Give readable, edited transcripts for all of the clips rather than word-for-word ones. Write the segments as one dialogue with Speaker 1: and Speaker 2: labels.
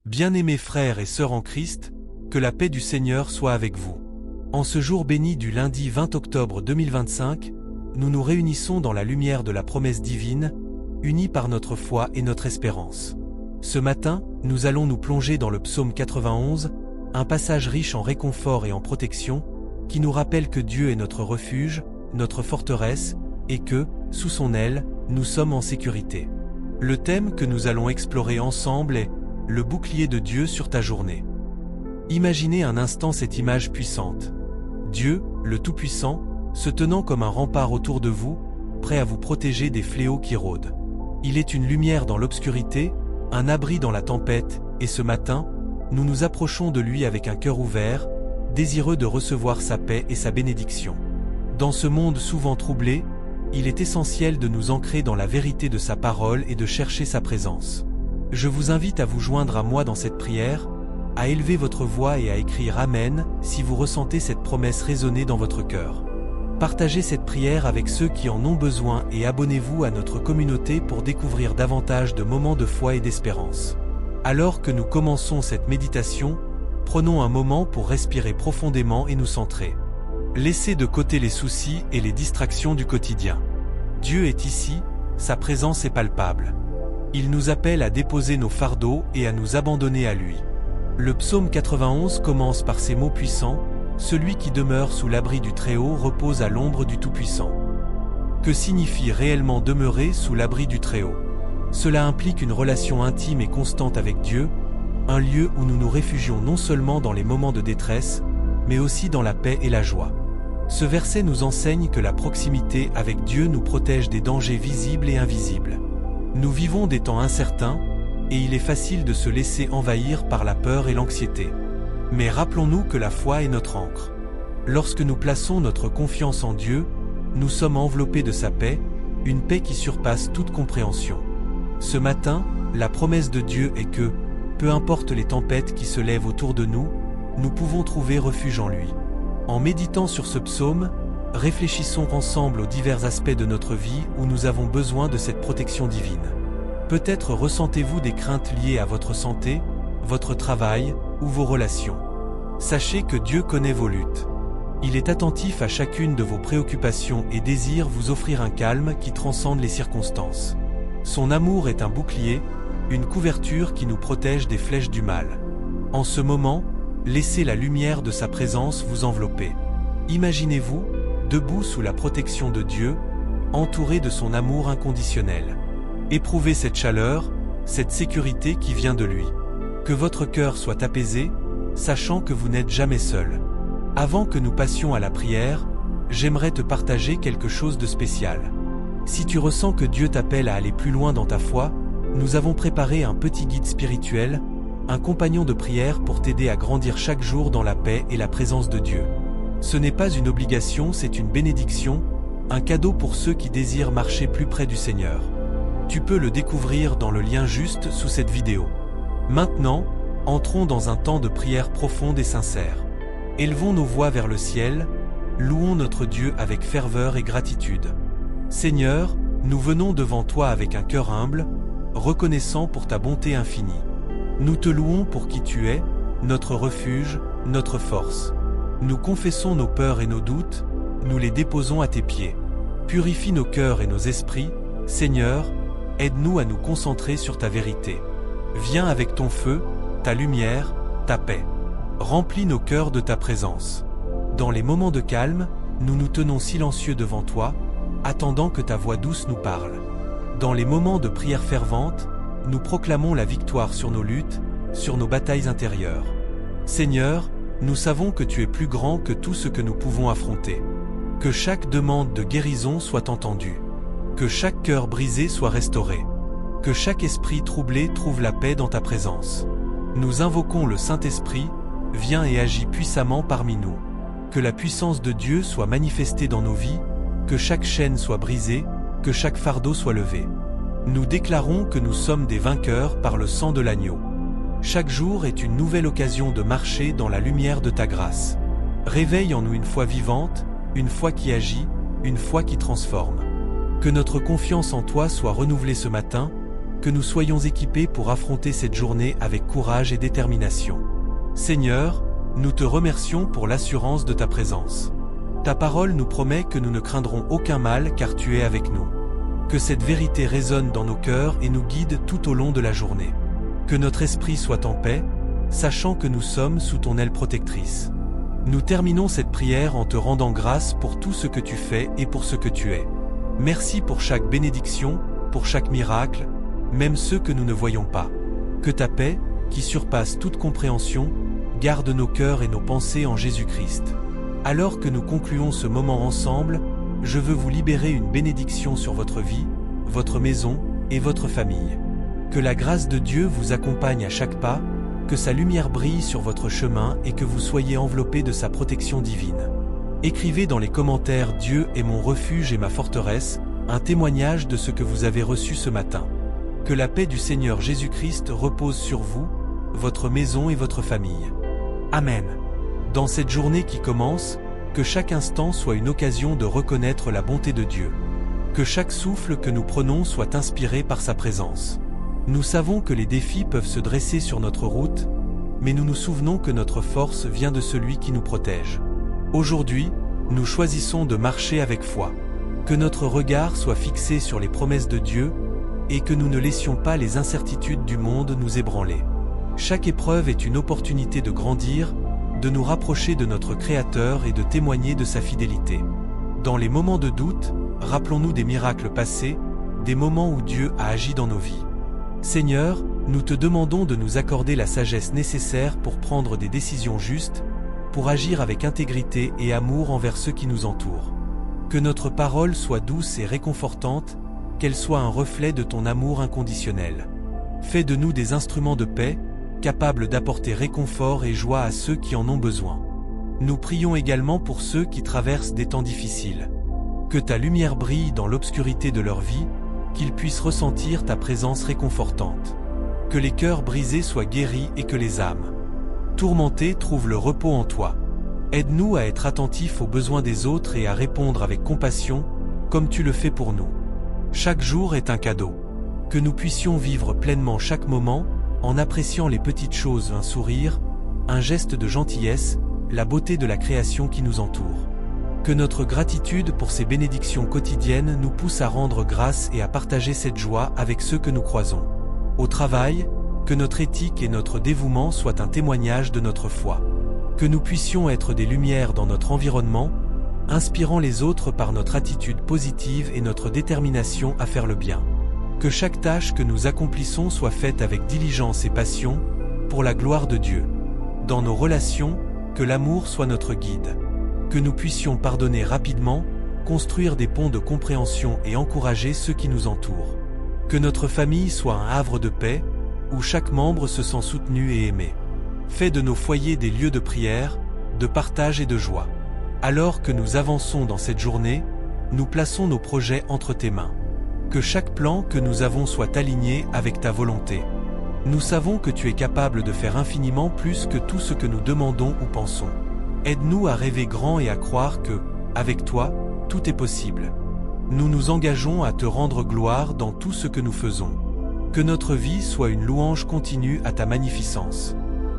Speaker 1: Bien-aimés frères et sœurs en Christ, que la paix du Seigneur soit avec vous. En ce jour béni du lundi 20 octobre 2025, nous nous réunissons dans la lumière de la promesse divine, unis par notre foi et notre espérance. Ce matin, nous allons nous plonger dans le psaume 91, un passage riche en réconfort et en protection, qui nous rappelle que Dieu est notre refuge, notre forteresse, et que, sous son aile, nous sommes en sécurité. Le thème que nous allons explorer ensemble est « Le bouclier de Dieu sur ta journée ». Imaginez un instant cette image puissante. Dieu, le Tout-Puissant, se tenant comme un rempart autour de vous, prêt à vous protéger des fléaux qui rôdent. Il est une lumière dans l'obscurité, un abri dans la tempête, et ce matin, nous nous approchons de lui avec un cœur ouvert, désireux de recevoir sa paix et sa bénédiction. Dans ce monde souvent troublé, il est essentiel de nous ancrer dans la vérité de sa parole et de chercher sa présence. Je vous invite à vous joindre à moi dans cette prière, à élever votre voix et à écrire Amen si vous ressentez cette promesse résonner dans votre cœur. Partagez cette prière avec ceux qui en ont besoin et abonnez-vous à notre communauté pour découvrir davantage de moments de foi et d'espérance. Alors que nous commençons cette méditation, prenons un moment pour respirer profondément et nous centrer. Laissez de côté les soucis et les distractions du quotidien. Dieu est ici, sa présence est palpable. Il nous appelle à déposer nos fardeaux et à nous abandonner à lui. Le psaume 91 commence par ces mots puissants, « Celui qui demeure sous l'abri du Très-Haut repose à l'ombre du Tout-Puissant ». Que signifie réellement demeurer sous l'abri du Très-Haut? Cela implique une relation intime et constante avec Dieu, un lieu où nous nous réfugions non seulement dans les moments de détresse, mais aussi dans la paix et la joie. Ce verset nous enseigne que la proximité avec Dieu nous protège des dangers visibles et invisibles. Nous vivons des temps incertains, et il est facile de se laisser envahir par la peur et l'anxiété. Mais rappelons-nous que la foi est notre ancre. Lorsque nous plaçons notre confiance en Dieu, nous sommes enveloppés de sa paix, une paix qui surpasse toute compréhension. Ce matin, la promesse de Dieu est que, peu importe les tempêtes qui se lèvent autour de nous, nous pouvons trouver refuge en lui. En méditant sur ce psaume, réfléchissons ensemble aux divers aspects de notre vie où nous avons besoin de cette protection divine. Peut-être ressentez-vous des craintes liées à votre santé, votre travail ou vos relations. Sachez que Dieu connaît vos luttes. Il est attentif à chacune de vos préoccupations et désire vous offrir un calme qui transcende les circonstances. Son amour est un bouclier, une couverture qui nous protège des flèches du mal. En ce moment, laissez la lumière de sa présence vous envelopper. Imaginez-vous, debout sous la protection de Dieu, entouré de son amour inconditionnel. Éprouvez cette chaleur, cette sécurité qui vient de lui. Que votre cœur soit apaisé, sachant que vous n'êtes jamais seul. Avant que nous passions à la prière, j'aimerais te partager quelque chose de spécial. Si tu ressens que Dieu t'appelle à aller plus loin dans ta foi, nous avons préparé un petit guide spirituel, un compagnon de prière pour t'aider à grandir chaque jour dans la paix et la présence de Dieu. Ce n'est pas une obligation, c'est une bénédiction, un cadeau pour ceux qui désirent marcher plus près du Seigneur. Tu peux le découvrir dans le lien juste sous cette vidéo. Maintenant, entrons dans un temps de prière profonde et sincère. Élevons nos voix vers le ciel, louons notre Dieu avec ferveur et gratitude. Seigneur, nous venons devant toi avec un cœur humble, reconnaissant pour ta bonté infinie. Nous te louons pour qui tu es, notre refuge, notre force. Nous confessons nos peurs et nos doutes, nous les déposons à tes pieds. Purifie nos cœurs et nos esprits, Seigneur, aide-nous à nous concentrer sur ta vérité. Viens avec ton feu, ta lumière, ta paix. Remplis nos cœurs de ta présence. Dans les moments de calme, nous nous tenons silencieux devant toi, attendant que ta voix douce nous parle. Dans les moments de prière fervente, nous proclamons la victoire sur nos luttes, sur nos batailles intérieures. Seigneur, nous savons que tu es plus grand que tout ce que nous pouvons affronter. Que chaque demande de guérison soit entendue. Que chaque cœur brisé soit restauré. Que chaque esprit troublé trouve la paix dans ta présence. Nous invoquons le Saint-Esprit, viens et agis puissamment parmi nous. Que la puissance de Dieu soit manifestée dans nos vies, que chaque chaîne soit brisée, que chaque fardeau soit levé. Nous déclarons que nous sommes des vainqueurs par le sang de l'agneau. Chaque jour est une nouvelle occasion de marcher dans la lumière de ta grâce. Réveille en nous une foi vivante, une foi qui agit, une foi qui transforme. Que notre confiance en toi soit renouvelée ce matin, que nous soyons équipés pour affronter cette journée avec courage et détermination. Seigneur, nous te remercions pour l'assurance de ta présence. Ta parole nous promet que nous ne craindrons aucun mal car tu es avec nous. Que cette vérité résonne dans nos cœurs et nous guide tout au long de la journée. Que notre esprit soit en paix, sachant que nous sommes sous ton aile protectrice. Nous terminons cette prière en te rendant grâce pour tout ce que tu fais et pour ce que tu es. Merci pour chaque bénédiction, pour chaque miracle, même ceux que nous ne voyons pas. Que ta paix, qui surpasse toute compréhension, garde nos cœurs et nos pensées en Jésus-Christ. Alors que nous concluons ce moment ensemble, je veux vous libérer une bénédiction sur votre vie, votre maison et votre famille. Que la grâce de Dieu vous accompagne à chaque pas, que sa lumière brille sur votre chemin et que vous soyez enveloppés de sa protection divine. Écrivez dans les commentaires « Dieu est mon refuge et ma forteresse », un témoignage de ce que vous avez reçu ce matin. Que la paix du Seigneur Jésus-Christ repose sur vous, votre maison et votre famille. Amen. Dans cette journée qui commence, que chaque instant soit une occasion de reconnaître la bonté de Dieu. Que chaque souffle que nous prenons soit inspiré par sa présence. Nous savons que les défis peuvent se dresser sur notre route, mais nous nous souvenons que notre force vient de celui qui nous protège. Aujourd'hui, nous choisissons de marcher avec foi. Que notre regard soit fixé sur les promesses de Dieu et que nous ne laissions pas les incertitudes du monde nous ébranler. Chaque épreuve est une opportunité de grandir, de nous rapprocher de notre Créateur et de témoigner de sa fidélité. Dans les moments de doute, rappelons-nous des miracles passés, des moments où Dieu a agi dans nos vies. Seigneur, nous te demandons de nous accorder la sagesse nécessaire pour prendre des décisions justes, pour agir avec intégrité et amour envers ceux qui nous entourent. Que notre parole soit douce et réconfortante, qu'elle soit un reflet de ton amour inconditionnel. Fais de nous des instruments de paix, capables d'apporter réconfort et joie à ceux qui en ont besoin. Nous prions également pour ceux qui traversent des temps difficiles. Que ta lumière brille dans l'obscurité de leur vie, qu'ils puissent ressentir ta présence réconfortante. Que les cœurs brisés soient guéris et que les âmes tourmentées trouvent le repos en toi. Aide-nous à être attentifs aux besoins des autres et à répondre avec compassion, comme tu le fais pour nous. Chaque jour est un cadeau. Que nous puissions vivre pleinement chaque moment, en appréciant les petites choses, un sourire, un geste de gentillesse, la beauté de la création qui nous entoure. Que notre gratitude pour ces bénédictions quotidiennes nous pousse à rendre grâce et à partager cette joie avec ceux que nous croisons. Au travail, que notre éthique et notre dévouement soient un témoignage de notre foi. Que nous puissions être des lumières dans notre environnement, inspirant les autres par notre attitude positive et notre détermination à faire le bien. Que chaque tâche que nous accomplissons soit faite avec diligence et passion, pour la gloire de Dieu. Dans nos relations, que l'amour soit notre guide. Que nous puissions pardonner rapidement, construire des ponts de compréhension et encourager ceux qui nous entourent. Que notre famille soit un havre de paix, où chaque membre se sent soutenu et aimé. Fais de nos foyers des lieux de prière, de partage et de joie. Alors que nous avançons dans cette journée, nous plaçons nos projets entre tes mains. Que chaque plan que nous avons soit aligné avec ta volonté. Nous savons que tu es capable de faire infiniment plus que tout ce que nous demandons ou pensons. Aide-nous à rêver grand et à croire que, avec toi, tout est possible. Nous nous engageons à te rendre gloire dans tout ce que nous faisons. Que notre vie soit une louange continue à ta magnificence.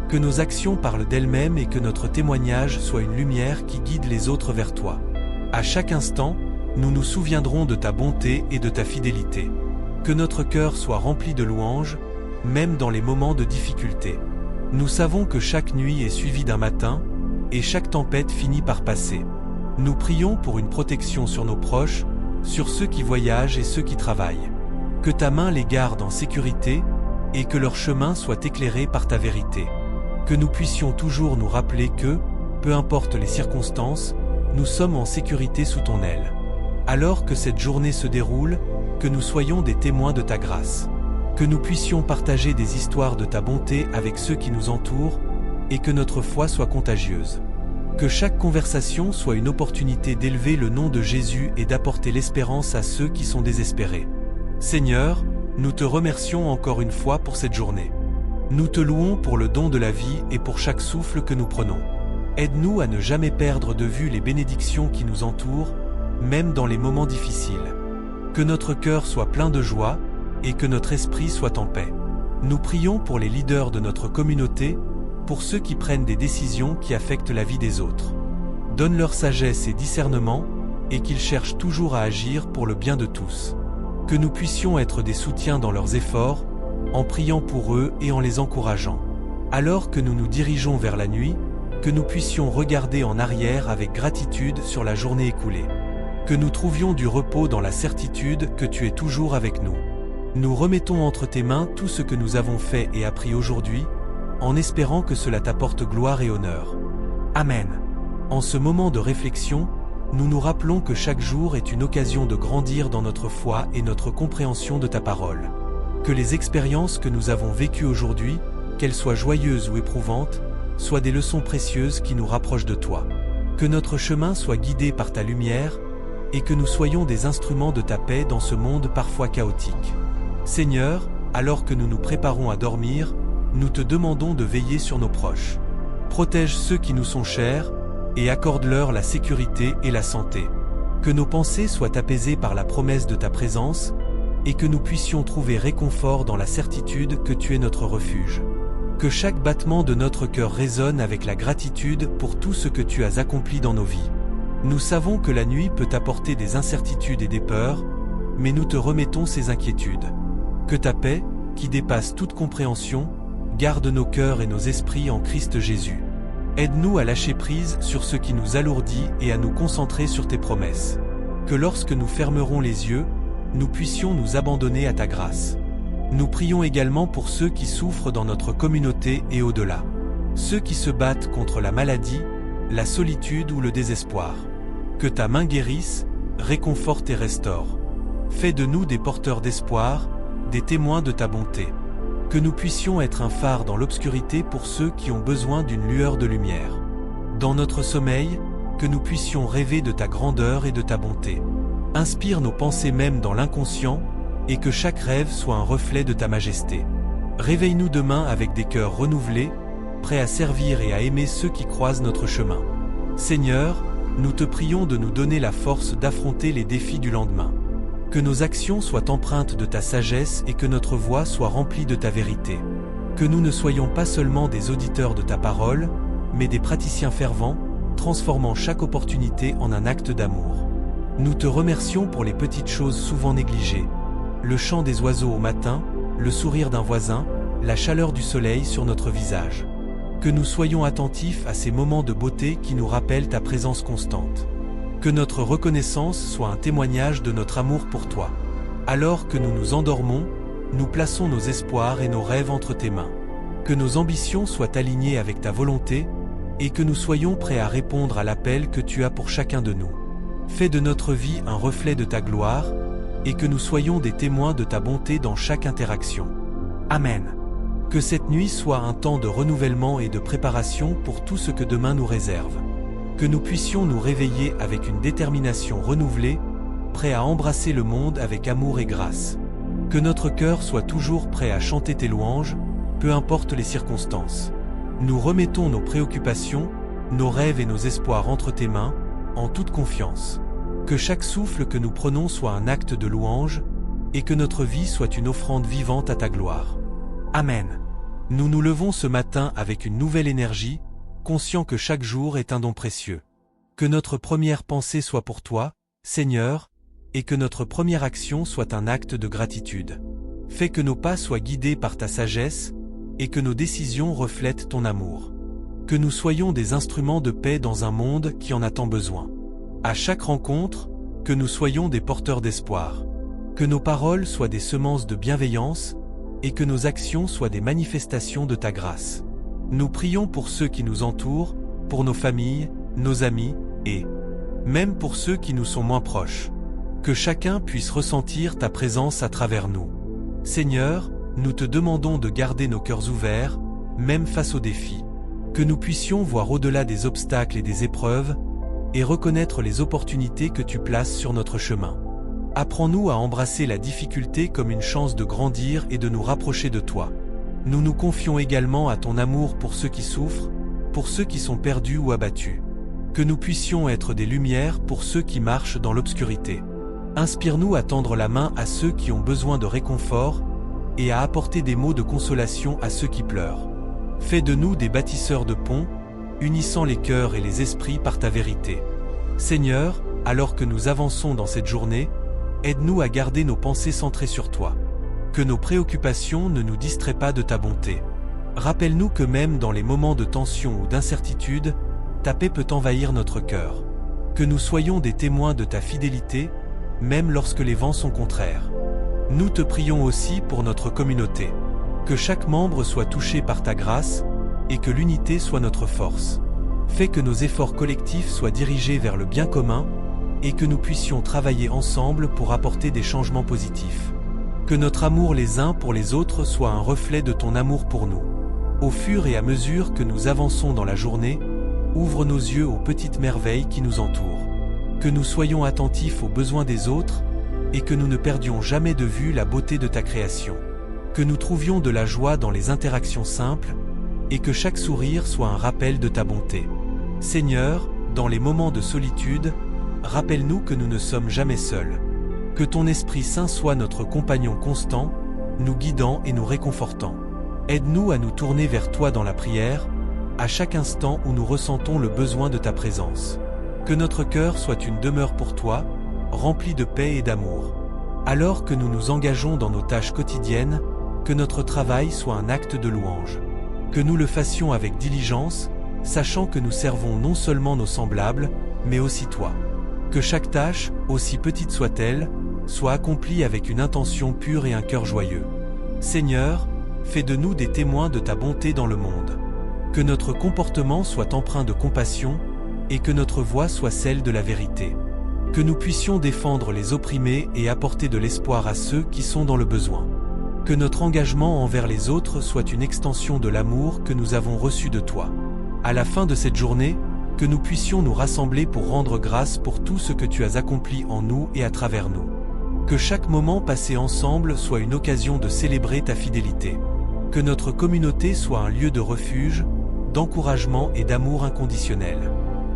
Speaker 1: Que nos actions parlent d'elles-mêmes et que notre témoignage soit une lumière qui guide les autres vers toi. À chaque instant, nous nous souviendrons de ta bonté et de ta fidélité. Que notre cœur soit rempli de louanges, même dans les moments de difficulté. Nous savons que chaque nuit est suivie d'un matin, et chaque tempête finit par passer. Nous prions pour une protection sur nos proches, sur ceux qui voyagent et ceux qui travaillent. Que ta main les garde en sécurité, et que leur chemin soit éclairé par ta vérité. Que nous puissions toujours nous rappeler que, peu importe les circonstances, nous sommes en sécurité sous ton aile. Alors que cette journée se déroule, que nous soyons des témoins de ta grâce. Que nous puissions partager des histoires de ta bonté avec ceux qui nous entourent, et que notre foi soit contagieuse. Que chaque conversation soit une opportunité d'élever le nom de Jésus et d'apporter l'espérance à ceux qui sont désespérés. Seigneur, nous te remercions encore une fois pour cette journée. Nous te louons pour le don de la vie et pour chaque souffle que nous prenons. Aide-nous à ne jamais perdre de vue les bénédictions qui nous entourent, même dans les moments difficiles. Que notre cœur soit plein de joie, et que notre esprit soit en paix. Nous prions pour les leaders de notre communauté, pour ceux qui prennent des décisions qui affectent la vie des autres. Donne leur sagesse et discernement, et qu'ils cherchent toujours à agir pour le bien de tous. Que nous puissions être des soutiens dans leurs efforts, en priant pour eux et en les encourageant. Alors que nous nous dirigeons vers la nuit, que nous puissions regarder en arrière avec gratitude sur la journée écoulée. Que nous trouvions du repos dans la certitude que tu es toujours avec nous. Nous remettons entre tes mains tout ce que nous avons fait et appris aujourd'hui, en espérant que cela t'apporte gloire et honneur. Amen. En ce moment de réflexion, nous nous rappelons que chaque jour est une occasion de grandir dans notre foi et notre compréhension de ta parole. Que les expériences que nous avons vécues aujourd'hui, qu'elles soient joyeuses ou éprouvantes, soient des leçons précieuses qui nous rapprochent de toi. Que notre chemin soit guidé par ta lumière, et que nous soyons des instruments de ta paix dans ce monde parfois chaotique. Seigneur, alors que nous nous préparons à dormir, nous te demandons de veiller sur nos proches. Protège ceux qui nous sont chers, et accorde-leur la sécurité et la santé. Que nos pensées soient apaisées par la promesse de ta présence, et que nous puissions trouver réconfort dans la certitude que tu es notre refuge. Que chaque battement de notre cœur résonne avec la gratitude pour tout ce que tu as accompli dans nos vies. Nous savons que la nuit peut apporter des incertitudes et des peurs, mais nous te remettons ces inquiétudes. Que ta paix, qui dépasse toute compréhension, garde nos cœurs et nos esprits en Christ Jésus. Aide-nous à lâcher prise sur ce qui nous alourdit et à nous concentrer sur tes promesses. Que lorsque nous fermerons les yeux, nous puissions nous abandonner à ta grâce. Nous prions également pour ceux qui souffrent dans notre communauté et au-delà. Ceux qui se battent contre la maladie, la solitude ou le désespoir. Que ta main guérisse, réconforte et restaure. Fais de nous des porteurs d'espoir, des témoins de ta bonté. Que nous puissions être un phare dans l'obscurité pour ceux qui ont besoin d'une lueur de lumière. Dans notre sommeil, que nous puissions rêver de ta grandeur et de ta bonté. Inspire nos pensées même dans l'inconscient, et que chaque rêve soit un reflet de ta majesté. Réveille-nous demain avec des cœurs renouvelés, prêts à servir et à aimer ceux qui croisent notre chemin. Seigneur, nous te prions de nous donner la force d'affronter les défis du lendemain. Que nos actions soient empreintes de ta sagesse et que notre voix soit remplie de ta vérité. Que nous ne soyons pas seulement des auditeurs de ta parole, mais des praticiens fervents, transformant chaque opportunité en un acte d'amour. Nous te remercions pour les petites choses souvent négligées. Le chant des oiseaux au matin, le sourire d'un voisin, la chaleur du soleil sur notre visage. Que nous soyons attentifs à ces moments de beauté qui nous rappellent ta présence constante. Que notre reconnaissance soit un témoignage de notre amour pour toi. Alors que nous nous endormons, nous plaçons nos espoirs et nos rêves entre tes mains. Que nos ambitions soient alignées avec ta volonté, et que nous soyons prêts à répondre à l'appel que tu as pour chacun de nous. Fais de notre vie un reflet de ta gloire, et que nous soyons des témoins de ta bonté dans chaque interaction. Amen. Que cette nuit soit un temps de renouvellement et de préparation pour tout ce que demain nous réserve. Que nous puissions nous réveiller avec une détermination renouvelée, prêts à embrasser le monde avec amour et grâce. Que notre cœur soit toujours prêt à chanter tes louanges, peu importe les circonstances. Nous remettons nos préoccupations, nos rêves et nos espoirs entre tes mains, en toute confiance. Que chaque souffle que nous prenons soit un acte de louange, et que notre vie soit une offrande vivante à ta gloire. Amen. Nous nous levons ce matin avec une nouvelle énergie, conscients que chaque jour est un don précieux. Que notre première pensée soit pour toi, Seigneur, et que notre première action soit un acte de gratitude. Fais que nos pas soient guidés par ta sagesse, et que nos décisions reflètent ton amour. Que nous soyons des instruments de paix dans un monde qui en a tant besoin. À chaque rencontre, que nous soyons des porteurs d'espoir. Que nos paroles soient des semences de bienveillance, et que nos actions soient des manifestations de ta grâce. Nous prions pour ceux qui nous entourent, pour nos familles, nos amis, et même pour ceux qui nous sont moins proches. Que chacun puisse ressentir ta présence à travers nous. Seigneur, nous te demandons de garder nos cœurs ouverts, même face aux défis. Que nous puissions voir au-delà des obstacles et des épreuves, et reconnaître les opportunités que tu places sur notre chemin. Apprends-nous à embrasser la difficulté comme une chance de grandir et de nous rapprocher de toi. Nous nous confions également à ton amour pour ceux qui souffrent, pour ceux qui sont perdus ou abattus. Que nous puissions être des lumières pour ceux qui marchent dans l'obscurité. Inspire-nous à tendre la main à ceux qui ont besoin de réconfort et à apporter des mots de consolation à ceux qui pleurent. Fais de nous des bâtisseurs de ponts, unissant les cœurs et les esprits par ta vérité. Seigneur, alors que nous avançons dans cette journée, aide-nous à garder nos pensées centrées sur toi. Que nos préoccupations ne nous distraient pas de ta bonté. Rappelle-nous que même dans les moments de tension ou d'incertitude, ta paix peut envahir notre cœur. Que nous soyons des témoins de ta fidélité, même lorsque les vents sont contraires. Nous te prions aussi pour notre communauté. Que chaque membre soit touché par ta grâce, et que l'unité soit notre force. Fais que nos efforts collectifs soient dirigés vers le bien commun, et que nous puissions travailler ensemble pour apporter des changements positifs. Que notre amour les uns pour les autres soit un reflet de ton amour pour nous. Au fur et à mesure que nous avançons dans la journée, ouvre nos yeux aux petites merveilles qui nous entourent. Que nous soyons attentifs aux besoins des autres, et que nous ne perdions jamais de vue la beauté de ta création. Que nous trouvions de la joie dans les interactions simples, et que chaque sourire soit un rappel de ta bonté. Seigneur, dans les moments de solitude, rappelle-nous que nous ne sommes jamais seuls. Que ton Esprit Saint soit notre compagnon constant, nous guidant et nous réconfortant. Aide-nous à nous tourner vers toi dans la prière, à chaque instant où nous ressentons le besoin de ta présence. Que notre cœur soit une demeure pour toi, remplie de paix et d'amour. Alors que nous nous engageons dans nos tâches quotidiennes, que notre travail soit un acte de louange. Que nous le fassions avec diligence, sachant que nous servons non seulement nos semblables, mais aussi toi. Que chaque tâche, aussi petite soit-elle, soit accomplie avec une intention pure et un cœur joyeux. Seigneur, fais de nous des témoins de ta bonté dans le monde. Que notre comportement soit empreint de compassion, et que notre voix soit celle de la vérité. Que nous puissions défendre les opprimés et apporter de l'espoir à ceux qui sont dans le besoin. Que notre engagement envers les autres soit une extension de l'amour que nous avons reçu de toi. À la fin de cette journée, que nous puissions nous rassembler pour rendre grâce pour tout ce que tu as accompli en nous et à travers nous. Que chaque moment passé ensemble soit une occasion de célébrer ta fidélité. Que notre communauté soit un lieu de refuge, d'encouragement et d'amour inconditionnel.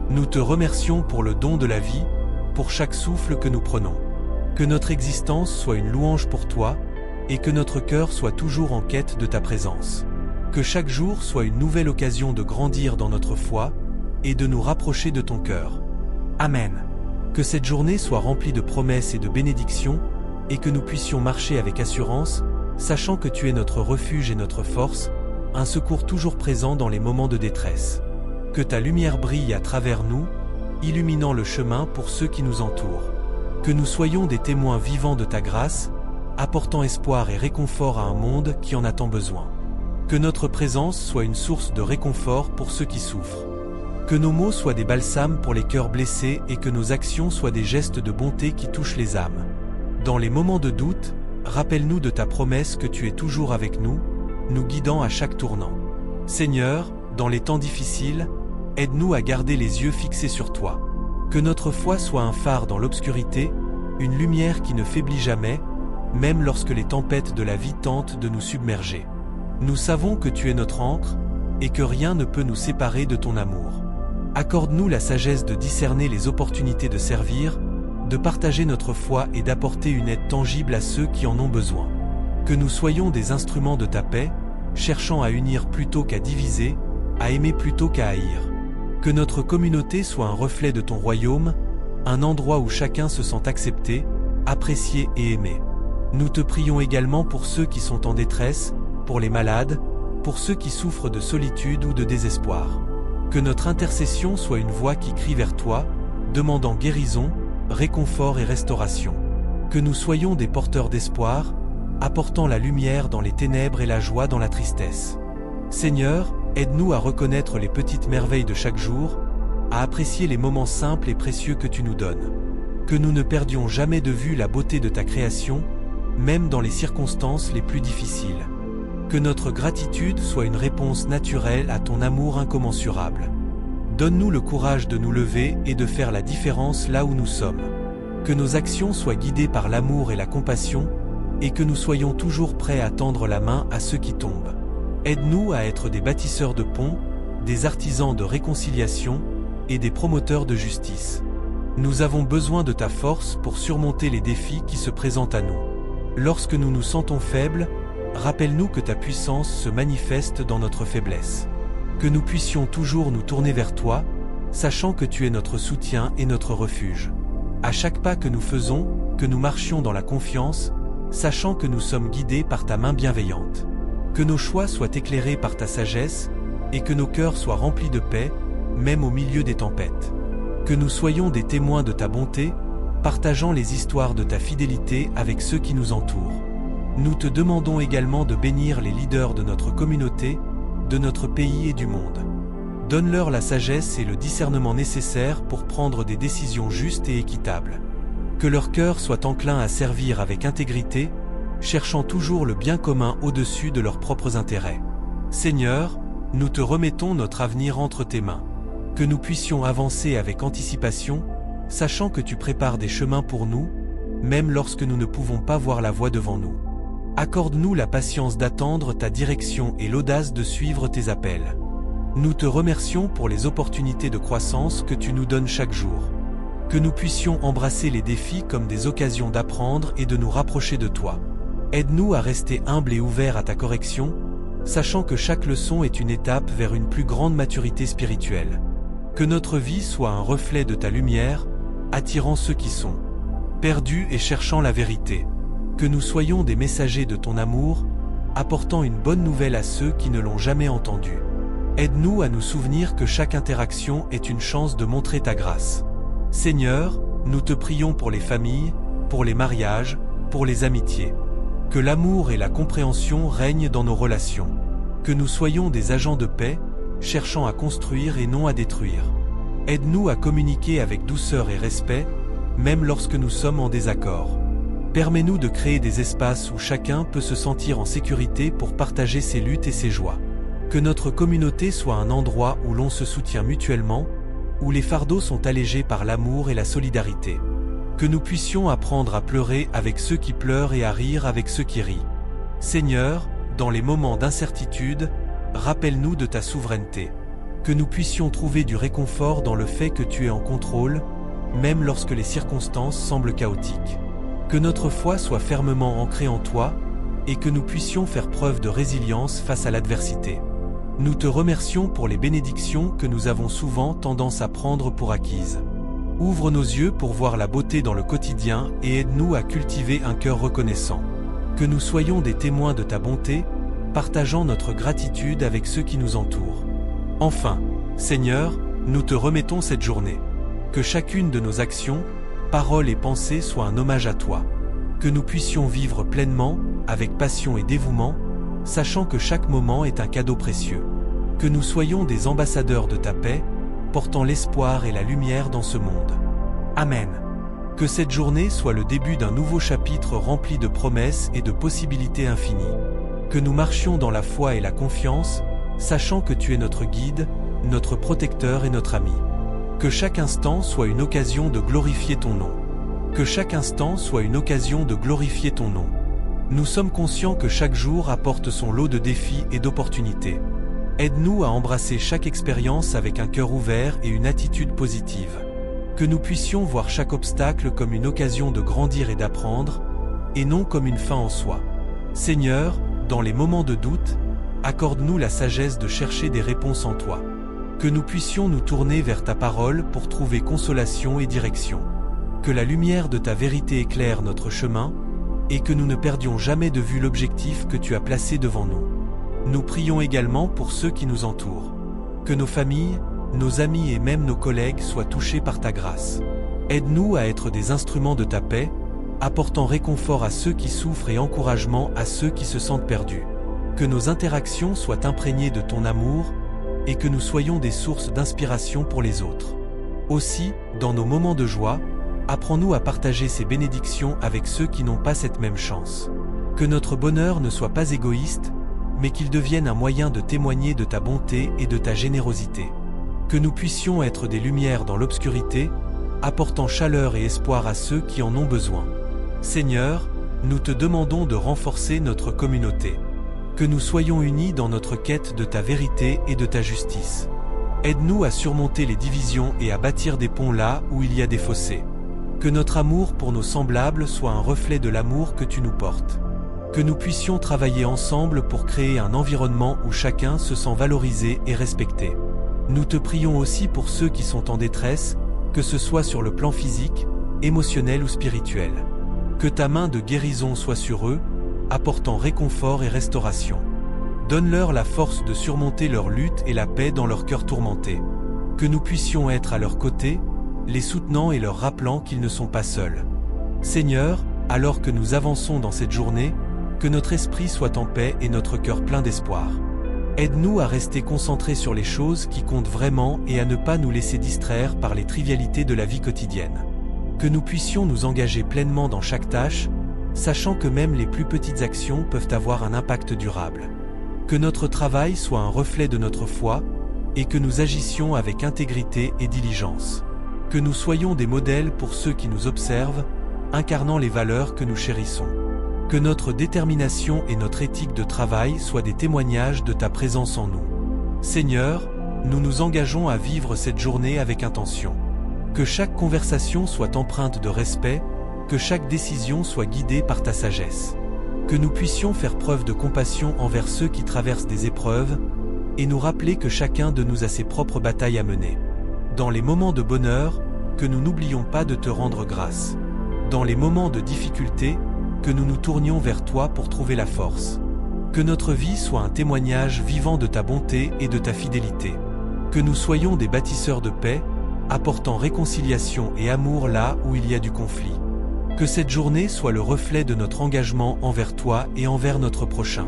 Speaker 1: Nous te remercions pour le don de la vie, pour chaque souffle que nous prenons. Que notre existence soit une louange pour toi, et que notre cœur soit toujours en quête de ta présence. Que chaque jour soit une nouvelle occasion de grandir dans notre foi, et de nous rapprocher de ton cœur. Amen. Que cette journée soit remplie de promesses et de bénédictions, et que nous puissions marcher avec assurance, sachant que tu es notre refuge et notre force, un secours toujours présent dans les moments de détresse. Que ta lumière brille à travers nous, illuminant le chemin pour ceux qui nous entourent. Que nous soyons des témoins vivants de ta grâce, apportant espoir et réconfort à un monde qui en a tant besoin. Que notre présence soit une source de réconfort pour ceux qui souffrent. Que nos mots soient des balsames pour les cœurs blessés et que nos actions soient des gestes de bonté qui touchent les âmes. Dans les moments de doute, rappelle-nous de ta promesse que tu es toujours avec nous, nous guidant à chaque tournant. Seigneur, dans les temps difficiles, aide-nous à garder les yeux fixés sur toi. Que notre foi soit un phare dans l'obscurité, une lumière qui ne faiblit jamais, même lorsque les tempêtes de la vie tentent de nous submerger. Nous savons que tu es notre ancre, et que rien ne peut nous séparer de ton amour. Accorde-nous la sagesse de discerner les opportunités de servir, de partager notre foi et d'apporter une aide tangible à ceux qui en ont besoin. Que nous soyons des instruments de ta paix, cherchant à unir plutôt qu'à diviser, à aimer plutôt qu'à haïr. Que notre communauté soit un reflet de ton royaume, un endroit où chacun se sent accepté, apprécié et aimé. Nous te prions également pour ceux qui sont en détresse, pour les malades, pour ceux qui souffrent de solitude ou de désespoir. Que notre intercession soit une voix qui crie vers toi, demandant guérison, réconfort et restauration. Que nous soyons des porteurs d'espoir, apportant la lumière dans les ténèbres et la joie dans la tristesse. Seigneur, aide-nous à reconnaître les petites merveilles de chaque jour, à apprécier les moments simples et précieux que tu nous donnes. Que nous ne perdions jamais de vue la beauté de ta création, même dans les circonstances les plus difficiles. Que notre gratitude soit une réponse naturelle à ton amour incommensurable. Donne-nous le courage de nous lever et de faire la différence là où nous sommes. Que nos actions soient guidées par l'amour et la compassion, et que nous soyons toujours prêts à tendre la main à ceux qui tombent. Aide-nous à être des bâtisseurs de ponts, des artisans de réconciliation, et des promoteurs de justice. Nous avons besoin de ta force pour surmonter les défis qui se présentent à nous. Lorsque nous nous sentons faibles, rappelle-nous que ta puissance se manifeste dans notre faiblesse. Que nous puissions toujours nous tourner vers toi, sachant que tu es notre soutien et notre refuge. À chaque pas que nous faisons, que nous marchions dans la confiance, sachant que nous sommes guidés par ta main bienveillante. Que nos choix soient éclairés par ta sagesse, et que nos cœurs soient remplis de paix, même au milieu des tempêtes. Que nous soyons des témoins de ta bonté, partageant les histoires de ta fidélité avec ceux qui nous entourent. Nous te demandons également de bénir les leaders de notre communauté, de notre pays et du monde. Donne-leur la sagesse et le discernement nécessaires pour prendre des décisions justes et équitables. Que leur cœur soit enclin à servir avec intégrité, cherchant toujours le bien commun au-dessus de leurs propres intérêts. Seigneur, nous te remettons notre avenir entre tes mains. Que nous puissions avancer avec anticipation, sachant que tu prépares des chemins pour nous, même lorsque nous ne pouvons pas voir la voie devant nous. Accorde-nous la patience d'attendre ta direction et l'audace de suivre tes appels. Nous te remercions pour les opportunités de croissance que tu nous donnes chaque jour. Que nous puissions embrasser les défis comme des occasions d'apprendre et de nous rapprocher de toi. Aide-nous à rester humbles et ouverts à ta correction, sachant que chaque leçon est une étape vers une plus grande maturité spirituelle. Que notre vie soit un reflet de ta lumière, attirant ceux qui sont perdus et cherchant la vérité. Que nous soyons des messagers de ton amour, apportant une bonne nouvelle à ceux qui ne l'ont jamais entendue. Aide-nous à nous souvenir que chaque interaction est une chance de montrer ta grâce. Seigneur, nous te prions pour les familles, pour les mariages, pour les amitiés. Que l'amour et la compréhension règnent dans nos relations. Que nous soyons des agents de paix, cherchant à construire et non à détruire. Aide-nous à communiquer avec douceur et respect, même lorsque nous sommes en désaccord. Permets-nous de créer des espaces où chacun peut se sentir en sécurité pour partager ses luttes et ses joies. Que notre communauté soit un endroit où l'on se soutient mutuellement, où les fardeaux sont allégés par l'amour et la solidarité. Que nous puissions apprendre à pleurer avec ceux qui pleurent et à rire avec ceux qui rient. Seigneur, dans les moments d'incertitude, rappelle-nous de ta souveraineté. Que nous puissions trouver du réconfort dans le fait que tu es en contrôle, même lorsque les circonstances semblent chaotiques. Que notre foi soit fermement ancrée en toi, et que nous puissions faire preuve de résilience face à l'adversité. Nous te remercions pour les bénédictions que nous avons souvent tendance à prendre pour acquises. Ouvre nos yeux pour voir la beauté dans le quotidien et aide-nous à cultiver un cœur reconnaissant. Que nous soyons des témoins de ta bonté, partageant notre gratitude avec ceux qui nous entourent. Enfin, Seigneur, nous te remettons cette journée. Que chacune de nos actions, paroles et pensées soit un hommage à toi. Que nous puissions vivre pleinement, avec passion et dévouement, sachant que chaque moment est un cadeau précieux. Que nous soyons des ambassadeurs de ta paix, portant l'espoir et la lumière dans ce monde. Amen. Que cette journée soit le début d'un nouveau chapitre rempli de promesses et de possibilités infinies. Que nous marchions dans la foi et la confiance, sachant que tu es notre guide, notre protecteur et notre ami. Que chaque instant soit une occasion de glorifier ton nom. Que chaque instant soit une occasion de glorifier ton nom. Nous sommes conscients que chaque jour apporte son lot de défis et d'opportunités. Aide-nous à embrasser chaque expérience avec un cœur ouvert et une attitude positive. Que nous puissions voir chaque obstacle comme une occasion de grandir et d'apprendre, et non comme une fin en soi. Seigneur, dans les moments de doute, accorde-nous la sagesse de chercher des réponses en toi. Que nous puissions nous tourner vers ta parole pour trouver consolation et direction. Que la lumière de ta vérité éclaire notre chemin, et que nous ne perdions jamais de vue l'objectif que tu as placé devant nous. Nous prions également pour ceux qui nous entourent. Que nos familles, nos amis et même nos collègues soient touchés par ta grâce. Aide-nous à être des instruments de ta paix, apportant réconfort à ceux qui souffrent et encouragement à ceux qui se sentent perdus. Que nos interactions soient imprégnées de ton amour, et que nous soyons des sources d'inspiration pour les autres. Aussi, dans nos moments de joie, apprends-nous à partager ces bénédictions avec ceux qui n'ont pas cette même chance. Que notre bonheur ne soit pas égoïste, mais qu'il devienne un moyen de témoigner de ta bonté et de ta générosité. Que nous puissions être des lumières dans l'obscurité, apportant chaleur et espoir à ceux qui en ont besoin. Seigneur, nous te demandons de renforcer notre communauté. Que nous soyons unis dans notre quête de ta vérité et de ta justice. Aide-nous à surmonter les divisions et à bâtir des ponts là où il y a des fossés. Que notre amour pour nos semblables soit un reflet de l'amour que tu nous portes. Que nous puissions travailler ensemble pour créer un environnement où chacun se sent valorisé et respecté. Nous te prions aussi pour ceux qui sont en détresse, que ce soit sur le plan physique, émotionnel ou spirituel. Que ta main de guérison soit sur eux, apportant réconfort et restauration. Donne-leur la force de surmonter leur lutte et la paix dans leur cœur tourmenté. Que nous puissions être à leur côté, les soutenant et leur rappelant qu'ils ne sont pas seuls. Seigneur, alors que nous avançons dans cette journée, que notre esprit soit en paix et notre cœur plein d'espoir. Aide-nous à rester concentrés sur les choses qui comptent vraiment et à ne pas nous laisser distraire par les trivialités de la vie quotidienne. Que nous puissions nous engager pleinement dans chaque tâche, sachant que même les plus petites actions peuvent avoir un impact durable. Que notre travail soit un reflet de notre foi, et que nous agissions avec intégrité et diligence. Que nous soyons des modèles pour ceux qui nous observent, incarnant les valeurs que nous chérissons. Que notre détermination et notre éthique de travail soient des témoignages de ta présence en nous. Seigneur, nous nous engageons à vivre cette journée avec intention. Que chaque conversation soit empreinte de respect, que chaque décision soit guidée par ta sagesse. Que nous puissions faire preuve de compassion envers ceux qui traversent des épreuves, et nous rappeler que chacun de nous a ses propres batailles à mener. Dans les moments de bonheur, que nous n'oublions pas de te rendre grâce. Dans les moments de difficulté, que nous nous tournions vers toi pour trouver la force. Que notre vie soit un témoignage vivant de ta bonté et de ta fidélité. Que nous soyons des bâtisseurs de paix, apportant réconciliation et amour là où il y a du conflit. Que cette journée soit le reflet de notre engagement envers toi et envers notre prochain.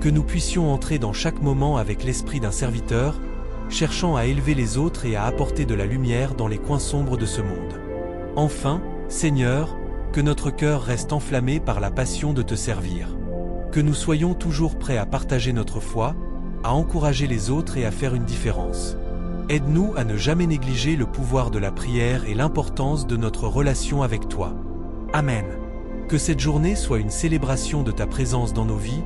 Speaker 1: Que nous puissions entrer dans chaque moment avec l'esprit d'un serviteur, cherchant à élever les autres et à apporter de la lumière dans les coins sombres de ce monde. Enfin, Seigneur, que notre cœur reste enflammé par la passion de te servir. Que nous soyons toujours prêts à partager notre foi, à encourager les autres et à faire une différence. Aide-nous à ne jamais négliger le pouvoir de la prière et l'importance de notre relation avec toi. Amen. Que cette journée soit une célébration de ta présence dans nos vies,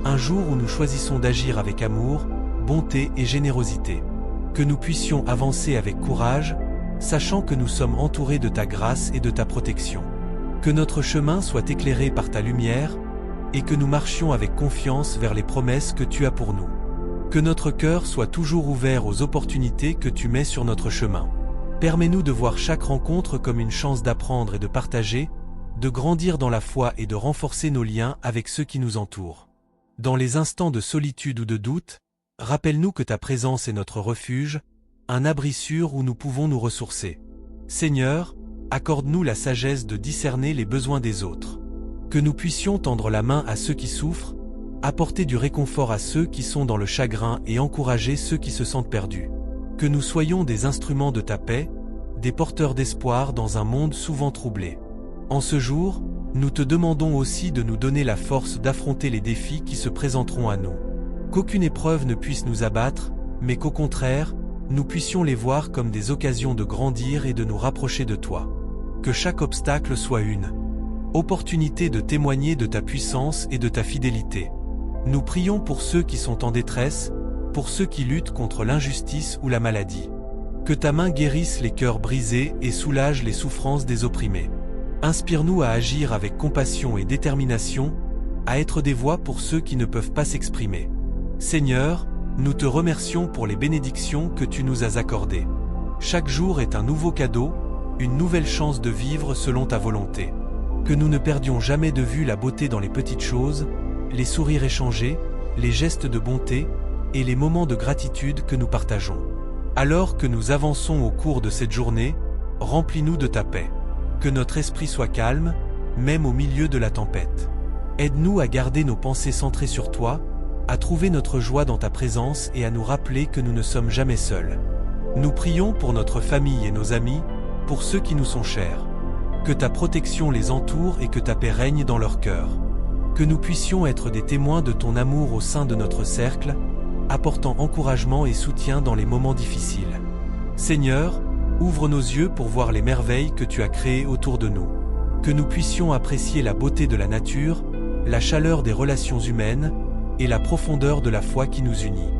Speaker 1: un jour où nous choisissons d'agir avec amour, bonté et générosité. Que nous puissions avancer avec courage, sachant que nous sommes entourés de ta grâce et de ta protection. Que notre chemin soit éclairé par ta lumière, et que nous marchions avec confiance vers les promesses que tu as pour nous. Que notre cœur soit toujours ouvert aux opportunités que tu mets sur notre chemin. Permets-nous de voir chaque rencontre comme une chance d'apprendre et de partager, de grandir dans la foi et de renforcer nos liens avec ceux qui nous entourent. Dans les instants de solitude ou de doute, rappelle-nous que ta présence est notre refuge, un abri sûr où nous pouvons nous ressourcer. Seigneur, accorde-nous la sagesse de discerner les besoins des autres. Que nous puissions tendre la main à ceux qui souffrent, apporter du réconfort à ceux qui sont dans le chagrin et encourager ceux qui se sentent perdus. Que nous soyons des instruments de ta paix, des porteurs d'espoir dans un monde souvent troublé. En ce jour, nous te demandons aussi de nous donner la force d'affronter les défis qui se présenteront à nous. Qu'aucune épreuve ne puisse nous abattre, mais qu'au contraire, nous puissions les voir comme des occasions de grandir et de nous rapprocher de toi. Que chaque obstacle soit une opportunité de témoigner de ta puissance et de ta fidélité. Nous prions pour ceux qui sont en détresse, pour ceux qui luttent contre l'injustice ou la maladie. Que ta main guérisse les cœurs brisés et soulage les souffrances des opprimés. Inspire-nous à agir avec compassion et détermination, à être des voix pour ceux qui ne peuvent pas s'exprimer. Seigneur, nous te remercions pour les bénédictions que tu nous as accordées. Chaque jour est un nouveau cadeau, une nouvelle chance de vivre selon ta volonté. Que nous ne perdions jamais de vue la beauté dans les petites choses, les sourires échangés, les gestes de bonté et les moments de gratitude que nous partageons. Alors que nous avançons au cours de cette journée, remplis-nous de ta paix. Que notre esprit soit calme, même au milieu de la tempête. Aide-nous à garder nos pensées centrées sur toi, à trouver notre joie dans ta présence et à nous rappeler que nous ne sommes jamais seuls. Nous prions pour notre famille et nos amis, pour ceux qui nous sont chers. Que ta protection les entoure et que ta paix règne dans leur cœur. Que nous puissions être des témoins de ton amour au sein de notre cercle, apportant encouragement et soutien dans les moments difficiles. Seigneur, ouvre nos yeux pour voir les merveilles que tu as créées autour de nous. Que nous puissions apprécier la beauté de la nature, la chaleur des relations humaines et la profondeur de la foi qui nous unit.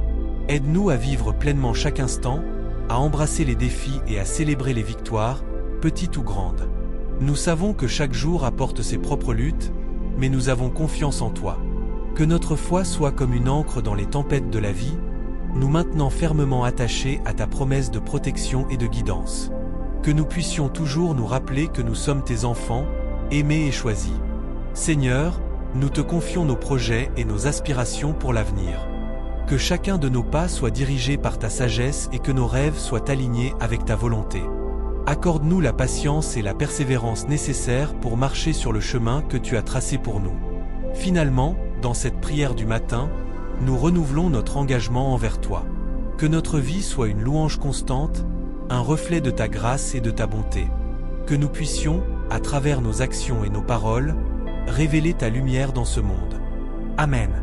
Speaker 1: Aide-nous à vivre pleinement chaque instant, à embrasser les défis et à célébrer les victoires, petites ou grandes. Nous savons que chaque jour apporte ses propres luttes, mais nous avons confiance en toi. Que notre foi soit comme une ancre dans les tempêtes de la vie, nous maintenant fermement attachés à ta promesse de protection et de guidance. Que nous puissions toujours nous rappeler que nous sommes tes enfants, aimés et choisis. Seigneur, nous te confions nos projets et nos aspirations pour l'avenir. Que chacun de nos pas soit dirigé par ta sagesse et que nos rêves soient alignés avec ta volonté. Accorde-nous la patience et la persévérance nécessaires pour marcher sur le chemin que tu as tracé pour nous. Finalement, dans cette prière du matin, nous renouvelons notre engagement envers toi. Que notre vie soit une louange constante, un reflet de ta grâce et de ta bonté. Que nous puissions, à travers nos actions et nos paroles, révéler ta lumière dans ce monde. Amen.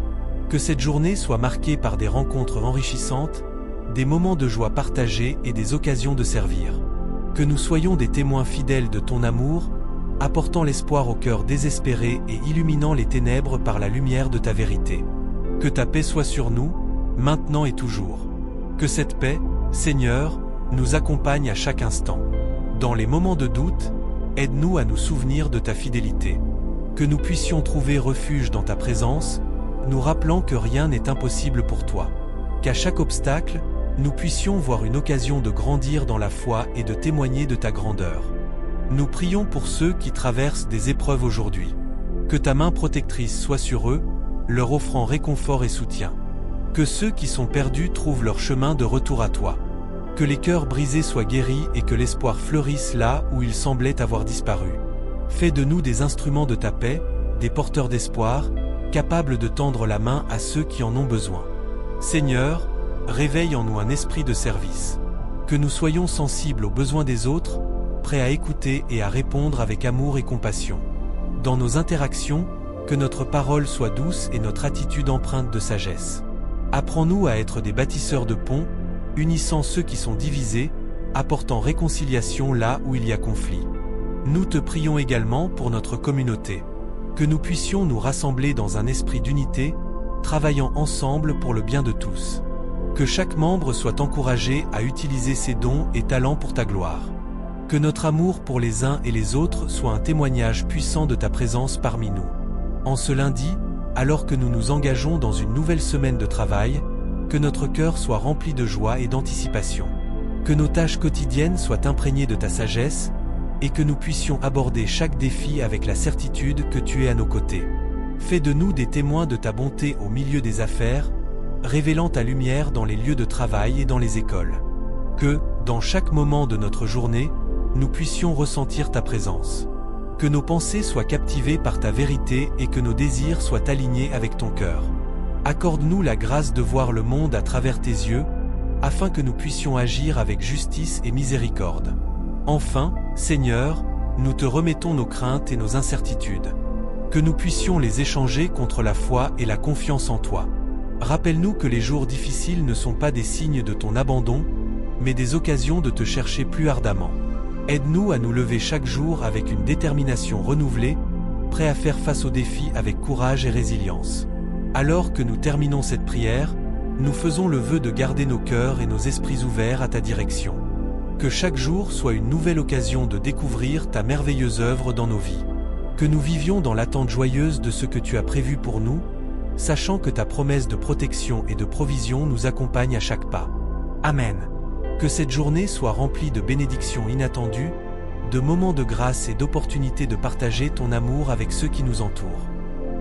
Speaker 1: Que cette journée soit marquée par des rencontres enrichissantes, des moments de joie partagés et des occasions de servir. Que nous soyons des témoins fidèles de ton amour, apportant l'espoir au cœur désespéré et illuminant les ténèbres par la lumière de ta vérité. Que ta paix soit sur nous, maintenant et toujours. Que cette paix, Seigneur, nous accompagne à chaque instant. Dans les moments de doute, aide-nous à nous souvenir de ta fidélité. Que nous puissions trouver refuge dans ta présence, nous rappelant que rien n'est impossible pour toi. Qu'à chaque obstacle, nous puissions voir une occasion de grandir dans la foi et de témoigner de ta grandeur. Nous prions pour ceux qui traversent des épreuves aujourd'hui. Que ta main protectrice soit sur eux, leur offrant réconfort et soutien. Que ceux qui sont perdus trouvent leur chemin de retour à toi. Que les cœurs brisés soient guéris et que l'espoir fleurisse là où il semblait avoir disparu. Fais de nous des instruments de ta paix, des porteurs d'espoir, capables de tendre la main à ceux qui en ont besoin. Seigneur, réveille en nous un esprit de service. Que nous soyons sensibles aux besoins des autres, prêts à écouter et à répondre avec amour et compassion. Dans nos interactions, que notre parole soit douce et notre attitude empreinte de sagesse. Apprends-nous à être des bâtisseurs de ponts, unissant ceux qui sont divisés, apportant réconciliation là où il y a conflit. Nous te prions également pour notre communauté. Que nous puissions nous rassembler dans un esprit d'unité, travaillant ensemble pour le bien de tous. Que chaque membre soit encouragé à utiliser ses dons et talents pour ta gloire. Que notre amour pour les uns et les autres soit un témoignage puissant de ta présence parmi nous. En ce lundi, alors que nous nous engageons dans une nouvelle semaine de travail, que notre cœur soit rempli de joie et d'anticipation. Que nos tâches quotidiennes soient imprégnées de ta sagesse, et que nous puissions aborder chaque défi avec la certitude que tu es à nos côtés. Fais de nous des témoins de ta bonté au milieu des affaires, révélant ta lumière dans les lieux de travail et dans les écoles. Que, dans chaque moment de notre journée, nous puissions ressentir ta présence. Que nos pensées soient captivées par ta vérité et que nos désirs soient alignés avec ton cœur. Accorde-nous la grâce de voir le monde à travers tes yeux, afin que nous puissions agir avec justice et miséricorde. Enfin, Seigneur, nous te remettons nos craintes et nos incertitudes. Que nous puissions les échanger contre la foi et la confiance en toi. Rappelle-nous que les jours difficiles ne sont pas des signes de ton abandon, mais des occasions de te chercher plus ardemment. Aide-nous à nous lever chaque jour avec une détermination renouvelée, prêts à faire face aux défis avec courage et résilience. Alors que nous terminons cette prière, nous faisons le vœu de garder nos cœurs et nos esprits ouverts à ta direction. Que chaque jour soit une nouvelle occasion de découvrir ta merveilleuse œuvre dans nos vies. Que nous vivions dans l'attente joyeuse de ce que tu as prévu pour nous, sachant que ta promesse de protection et de provision nous accompagne à chaque pas. Amen. Que cette journée soit remplie de bénédictions inattendues, de moments de grâce et d'opportunités de partager ton amour avec ceux qui nous entourent.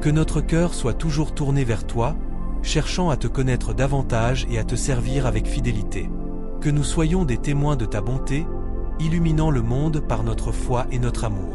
Speaker 1: Que notre cœur soit toujours tourné vers toi, cherchant à te connaître davantage et à te servir avec fidélité. Que nous soyons des témoins de ta bonté, illuminant le monde par notre foi et notre amour.